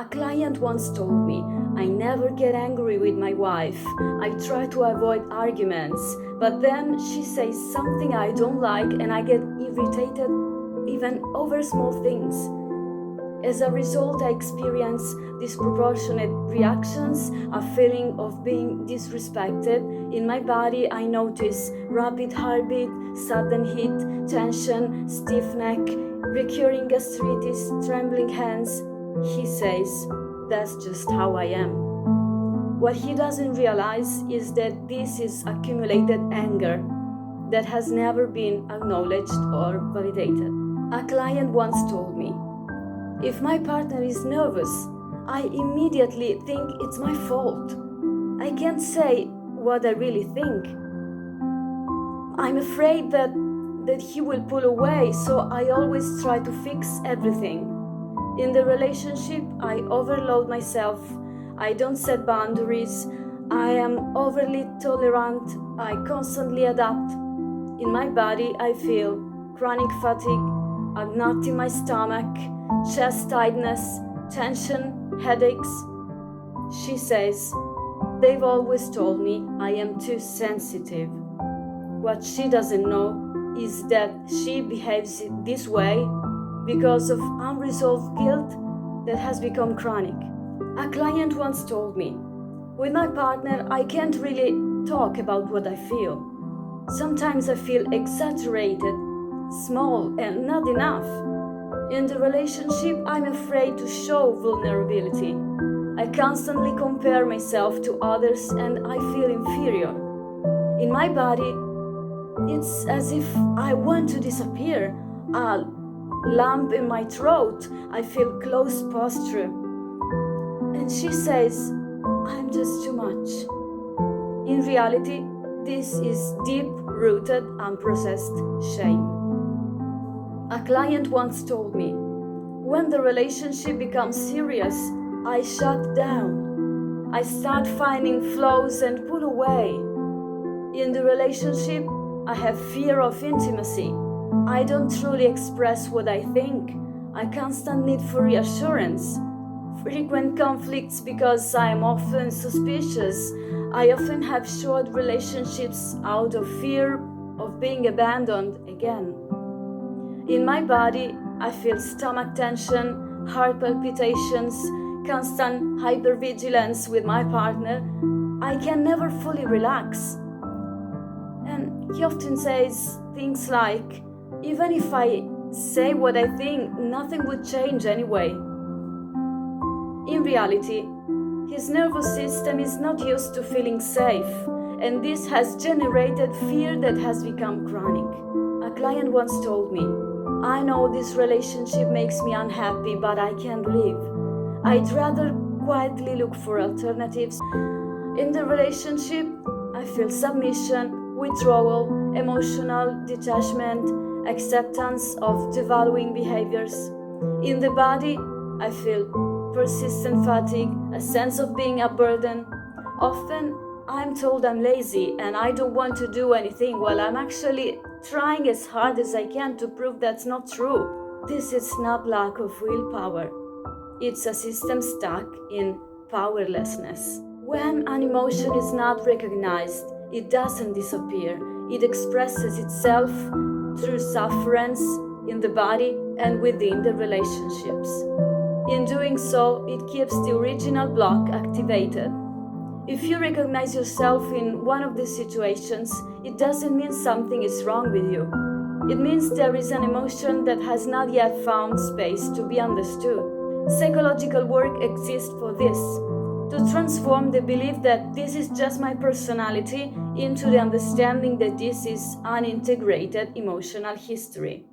A client once told me, I never get angry with my wife. I try to avoid arguments, but then she says something I don't like and I get irritated even over small things. As a result, I experience disproportionate reactions, a feeling of being disrespected. In my body, I notice rapid heartbeat, sudden heat, tension, stiff neck, recurring gastritis, trembling hands. He says, that's just how I am. What he doesn't realize is that this is accumulated anger that has never been acknowledged or validated. A client once told me, if my partner is nervous, I immediately think it's my fault. I can't say what I really think. I'm afraid that he will pull away, so I always try to fix everything. In the relationship, I overload myself. I don't set boundaries. I am overly tolerant. I constantly adapt. In my body, I feel chronic fatigue, a knot in my stomach, chest tightness, tension, headaches. She says, they've always told me I am too sensitive. What she doesn't know is that she behaves this way because of unresolved guilt that has become chronic. A client once told me, with my partner, I can't really talk about what I feel. Sometimes I feel exaggerated, small, and not enough. In the relationship, I'm afraid to show vulnerability. I constantly compare myself to others and I feel inferior. In my body, it's as if I want to disappear. A lump in my throat, I feel closed posture. And she says, I'm just too much. In reality, this is deep-rooted, unprocessed shame. A client once told me, when the relationship becomes serious, I shut down. I start finding flaws and pull away. In the relationship, I have fear of intimacy. I don't truly express what I think. I constant need for reassurance. Frequent conflicts because I am often suspicious. I often have short relationships out of fear of being abandoned again. In my body, I feel stomach tension, heart palpitations, constant hypervigilance with my partner. I can never fully relax. And he often says things like, even if I say what I think, nothing would change anyway. In reality, his nervous system is not used to feeling safe, and this has generated fear that has become chronic. A client once told me, I know this relationship makes me unhappy, but I can't leave. I'd rather quietly look for alternatives. In the relationship, I feel submission, withdrawal, emotional detachment, acceptance of devaluing behaviors. In the body, I feel persistent fatigue, a sense of being a burden. Often, I'm told I'm lazy and I don't want to do anything while I'm actually trying as hard as I can to prove that's not true. This is not lack of willpower. It's a system stuck in powerlessness. When an emotion is not recognized, it doesn't disappear. It expresses itself through sufferance in the body and within the relationships. In doing so, it keeps the original block activated. If you recognize yourself in one of these situations, it doesn't mean something is wrong with you. It means there is an emotion that has not yet found space to be understood. Psychological work exists for this, to transform the belief that this is just my personality into the understanding that this is unintegrated emotional history.